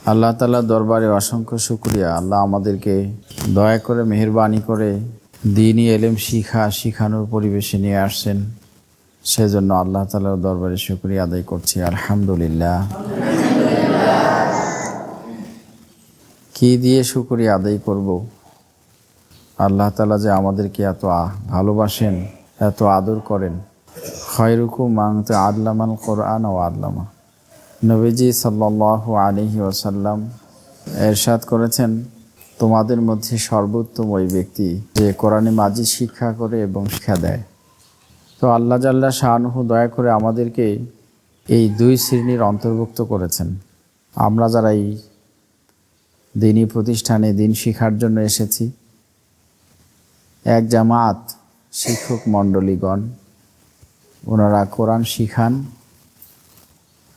আল্লাহ তাআলার দরবারে অসংখ্য শুকরিয়া। আল্লাহ আমাদেরকে দয়া করে মেহেরবানি করে দ্বীনি ইলম শিখানোর পরিবেশে নিয়ে আসছেন, সেজন্য আল্লাহ তাআলার দরবারে শুকরিয়া আদায় করছি। আলহামদুলিল্লাহ। কি দিয়ে শুকরিয়া আদায় করব? আল্লাহ তাআলা যে আমাদেরকে এত ভালোবাসেন, এত আদর করেন। খায়রুকুম মান তাআল্লামাল কোরআন ওয়া আল্লামা। নবীজি সাল্লাল্লাহু আলাইহি ওয়াসাল্লাম ইরশাদ করেছেন, তোমাদের মধ্যে সর্বোত্তম ওই ব্যক্তি যে কোরআনে মাজিদ শিক্ষা করে এবং শিক্ষা দেয়। তো আল্লাহ জাল্লা শাআনুহু দয়া করে আমাদেরকে এই দুই শ্রেণীর অন্তর্ভুক্ত করেছেন। আমরা যারা এই দ্বীনি প্রতিষ্ঠানে দ্বীন শিক্ষার জন্য এসেছি, এক জামাত শিক্ষক মণ্ডলীগণ, ওনারা কোরআন শিখান।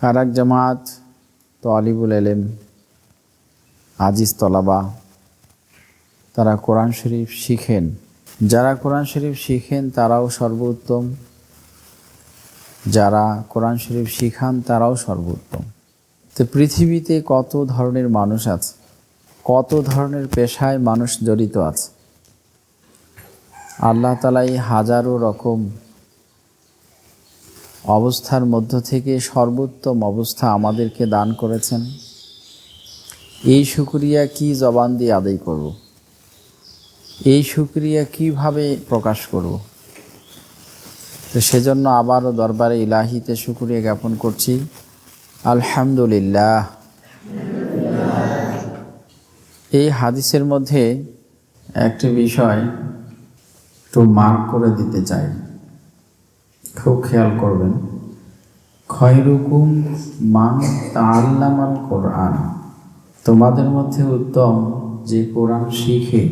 আর এক জামাত তালিবুল ইলম আজিজ তলাবা, তারা কোরআন শরীফ শিখেন। যারা কোরআন শরীফ শিখেন তারাও সর্বোত্তম, যারা কোরআন শরীফ শিখান তারাও সর্বোত্তম। তো পৃথিবীতে কত ধরনের মানুষ আছে, কত ধরনের পেশায় মানুষ জড়িত আছে। আল্লাহ তাআলা এই হাজারো রকম অবস্থার মধ্য থেকে সর্বোত্তম অবস্থা আমাদেরকে দান করেছেন। এই শুকরিয়া কি জবান দিয়ে আদায় করব? এই শুকরিয়া কিভাবে প্রকাশ করব? তো সেজন্য আবারও দরবারে ইলাহিতে শুকরিয়া জ্ঞাপন করছি। আলহামদুলিল্লাহ। এই হাদিসের মধ্যে একটি বিষয় একটু মার্ক করে দিতে চাই, খুব খেয়াল করবেন। খায়রুকুম মান তাআল্লামাল কোরআন, তোমাদের মধ্যে উত্তম যে কোরআন শিখে।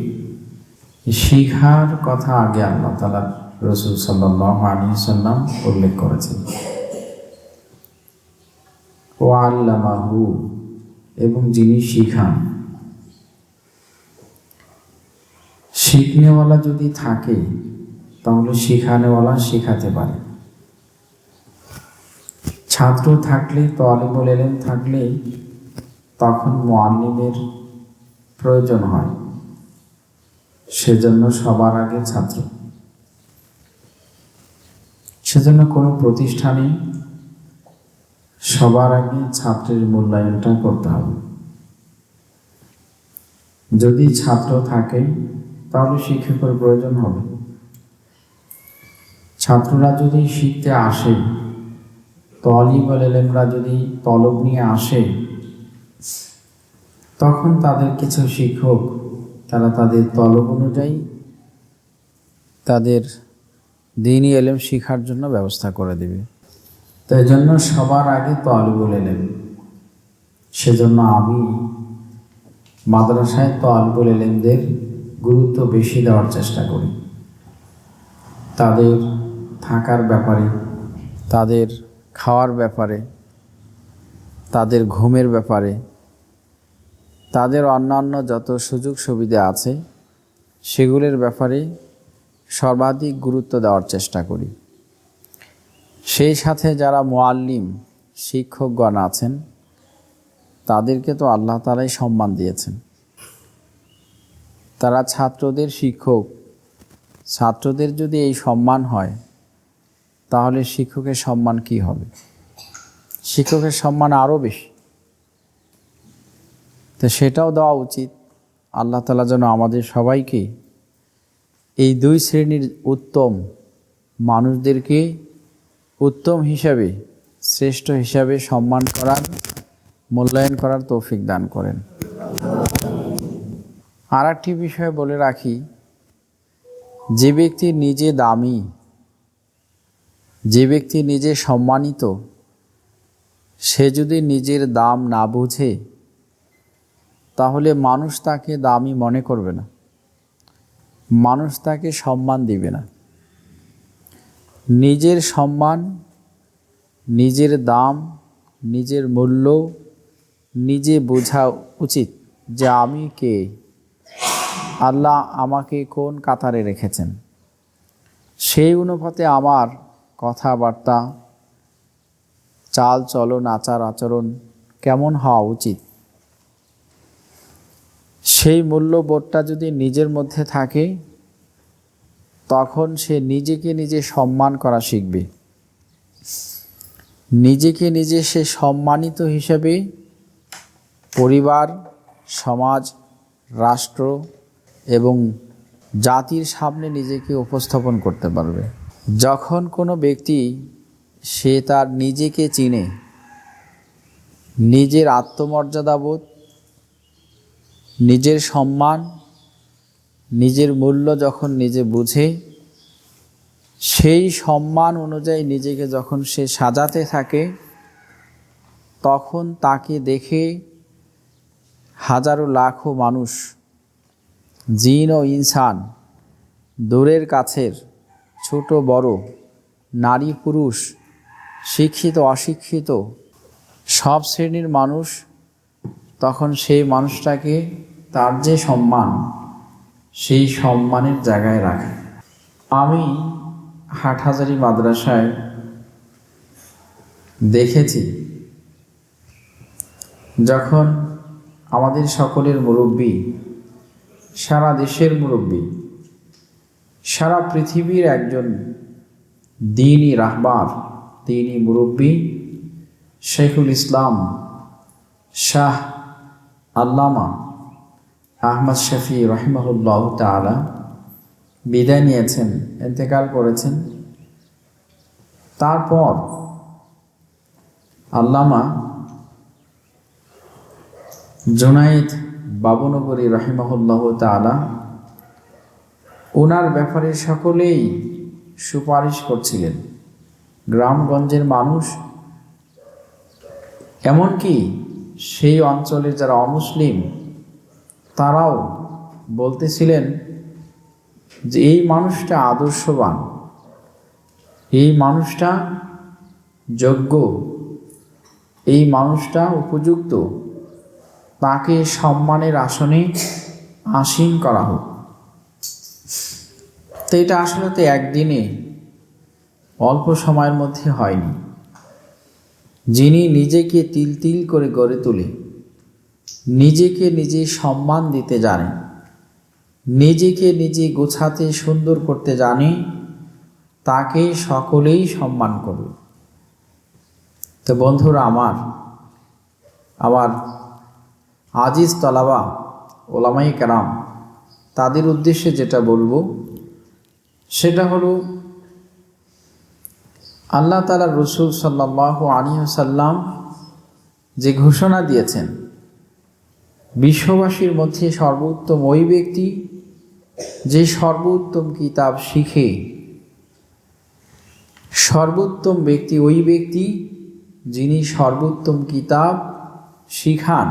শিখার কথা আগে আল্লাহ তাআলা রাসূল সাল্লাল্লাহু আলাইহি ওয়াসাল্লাম উল্লেখ করেছেন। ওয়া আল্লামাহু, এবং যিনি শিখান। শিখনেওয়ালা যদি থাকে তাহলে শিখানেওয়ালা শিখাতে পারে। ছাত্র থাকলে, তালিবুল ইলম থাকলে তখন মুআল্লিমের প্রয়োজন হয়। সেজন্য সবার আগে ছাত্র। সেজন্য কোনো প্রতিষ্ঠানে সবার আগে ছাত্রের মূল্যায়নটা করতে হবে। যদি ছাত্র থাকে তাহলে শিক্ষকের প্রয়োজন হবে। ছাত্ররা যদি শিখতে আসে, তালিবুল ইলমরা যদি তলব নিয়ে আসে, তখন তাদের কিছু শিক্ষক তারা তাদের তলব অনুযায়ী তাদের দ্বীনি ইলম শিখার জন্য ব্যবস্থা করে দেবে। তাই জন্য সবার আগে তালিবুল ইলম। সেজন্য আমি মাদ্রাসায় তালিবুল ইলমদের গুরুত্ব বেশি দেওয়ার চেষ্টা করি। তাদের থাকার ব্যাপারে, তাদের খাওয়ার ব্যাপারে, তাদের ঘুমের ব্যাপারে, তাদের অন্যান্য যত সুযোগ সুবিধা আছে সেগুলোর ব্যাপারে সর্বাধিক গুরুত্ব দেওয়ার চেষ্টা করি। সেই সাথে যারা মুআল্লিম শিক্ষকগণ আছেন তাদেরকে তো আল্লাহ তাআলাই সম্মান দিয়েছেন। তারা ছাত্রদের শিক্ষক। ছাত্রদের যদি এই সম্মান হয় তাহলে শিক্ষকের সম্মান কি হবে? শিক্ষকের সম্মান আরও বেশি। তো সেটাও দেওয়া উচিত। আল্লাহ তাআলা যেন আমাদের সবাইকে এই দুই শ্রেণীর উত্তম মানুষদেরকে উত্তম হিসাবে, শ্রেষ্ঠ হিসাবে সম্মান করার, মূল্যায়ন করার তৌফিক দান করেন। আর একটি বিষয় বলে রাখি, যে ব্যক্তি নিজে দামি, যে ব্যক্তি নিজে সম্মানিত, সে যদি নিজের দাম না বুঝে তাহলে মানুষ তাকে দামি মনে করবে না, মানুষ তাকে সম্মান দিবে না। নিজের সম্মান, নিজের দাম, নিজের মূল্য নিজে বোঝা উচিত যে আমি কে, আল্লাহ আমাকে কোন কাতারে রেখেছেন। সেই অনুপাতে আমার কথাবার্তা, চাল চলন, আচার আচরণ কেমন হওয়া উচিত, সেই মূল্যবোধটা যদি নিজের মধ্যে থাকে, তখন সে নিজেকে নিজে সম্মান করা শিখবে। নিজেকে নিজে সে সম্মানিত হিসেবে পরিবার, সমাজ, রাষ্ট্র এবং জাতির সামনে নিজেকে উপস্থাপন করতে পারবে। যখন কোনো ব্যক্তি সে তার নিজেকে চিনে, নিজের আত্মমর্যাদাবোধ, নিজের সম্মান, নিজের মূল্য যখন নিজে বুঝে, সেই সম্মান অনুযায়ী নিজেকে যখন সে সাজাতে থাকে, তখন তাকে দেখে হাজারো লাখো মানুষ, জিন ও ইনসান, দূরের কাছের, ছোট বড়, নারী পুরুষ, শিক্ষিত অশিক্ষিত, সব শ্রেণীর মানুষ তখন সেই মানুষটাকে তার যে সম্মান, সেই সম্মানের জায়গায় রাখে। আমি হাটহাজারী মাদ্রাসায় দেখেছি, যখন আমাদের সকলের মুরব্বী, সারা দেশের মুরব্বী, সারা পৃথিবীর একজন দ্বীনি রাহবার, দ্বীনি মুরব্বী শেখুল ইসলাম শাহ আল্লামা আহমদ শফি রহিমাহুল্লাহ তাআলা বিদায় নিয়েছেন, ইন্তেকাল করেছেন। তারপর আল্লামা জুনাইদ বাবুনগরী রহিমাহুল্লাহ তাআলা ওনার ব্যাপারে সকলেই সুপারিশ করছিলেন। গ্রামগঞ্জের মানুষ, এমনকি সেই অঞ্চলের যারা অমুসলিম, তারাও বলতেছিলেন যে এই মানুষটা আদর্শবান, এই মানুষটা যোগ্য, এই মানুষটা উপযুক্ত, তাকে সম্মানের আসনে আসীন করা হোক। তো এটা আসলে তো একদিনে, অল্প সময়ের মধ্যে হয়নি। যিনি নিজেকে তিল তিল করে গড়ে তোলে, নিজেকে নিজে সম্মান দিতে জানে, নিজেকে নিজে গোছাতে সুন্দর করতে জানে, তাকে সকলেই সম্মান করবে। তো বন্ধুরা আমার আজিজ তলাবা ওলামায়ে কেরাম, তাদের উদ্দেশ্যে যেটা বলবো সেটা হলো, আল্লাহ তাআলা রাসূল সাল্লাল্লাহু আলাইহি ওয়াসাল্লাম যে ঘোষণা দিয়েছেন, বিশ্ববাসীর মধ্যে সর্বোত্তম ওই ব্যক্তি যে সর্বোত্তম কিতাব শিখে, সর্বোত্তম ব্যক্তি ওই ব্যক্তি যিনি সর্বোত্তম কিতাব শিখান।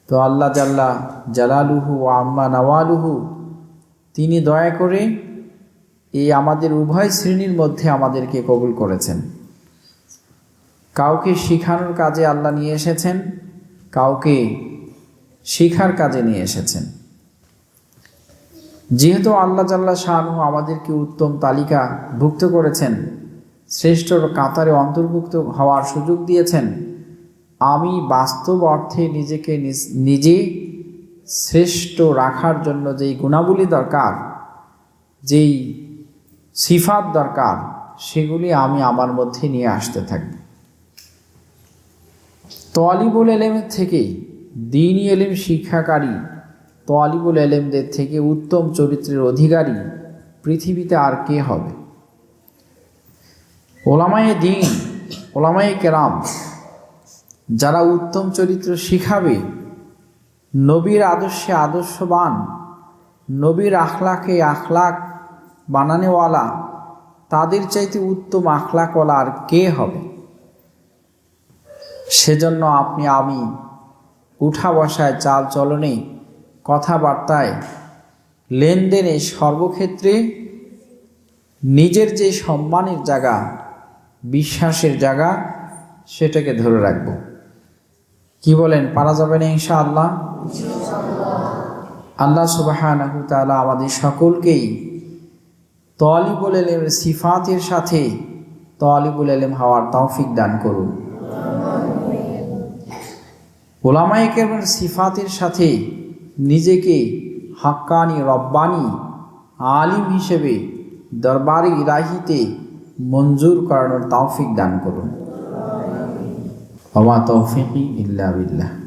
তো আল্লাহ জাল্লা জালালুহু ওয়া আম্মা নাওয়ালুহু তিনি দয়া করে এই আমাদের উভয় শ্রেণীর মধ্যে আমাদেরকে কবুল করেছেন। কাউকে শিখানোর কাজে আল্লাহ নিয়ে এসেছেন, কাউকে শিখার কাজে নিয়ে এসেছেন। যেহেতু আল্লাহ জাল্লা শাআনুহু আমাদেরকে উত্তম তালিকা ভুক্ত করেছেন, শ্রেষ্ঠ কাতারে অন্তর্ভুক্ত হওয়ার সুযোগ দিয়েছেন, আমি বাস্তব অর্থে নিজেকে নিজে শ্রেষ্ঠ রাখার জন্য যেই গুণাবলী দরকার, যেই সিফাত দরকার, সেগুলি আমি আমার মধ্যে নিয়ে আসতে থাকি। তালিবুল ইলমের থেকে, দ্বীনি ইলম শিক্ষাকারী তালিবুল ইলমদের থেকে উত্তম চরিত্রের অধিকারী পৃথিবীতে আর কে হবে? ওলামায়ে দ্বীন, ওলামায়ে কেরাম যারা উত্তম চরিত্র শিখাবে, নবীর আদর্শে আদর্শবান, নবীর আখলাকে আখলাক বানানেওয়ালা, তাদের চাইতে উত্তম আখলাকওয়ালা আর কে হবে? সেজন্য আপনি আমি উঠা বসায়, চাল চলনে, কথাবার্তায়, লেনদেনে, সর্বক্ষেত্রে নিজের যে সম্মানের জায়গা, বিশ্বাসের জায়গা, সেটাকে ধরে রাখব। কি বলেন, পারা যাবে না ইনশাআল্লাহ? আল্লাহ সুবহানাহু ওয়া তাআলা আমাদের সকলকেই তালিবুল ইলমের সিফাতের সাথে তালিবুল ইলম হওয়ার তৌফিক দান করুন। উলামায়ে কেরামের সিফাতের সাথে নিজেকে হাক্কানি রব্বানি আলিম হিসেবে দরবারে ইলাহিতে মঞ্জুর করানোর তৌফিক দান করুন। ওয়া মা তৌফিকি ইল্লা বিল্লাহ।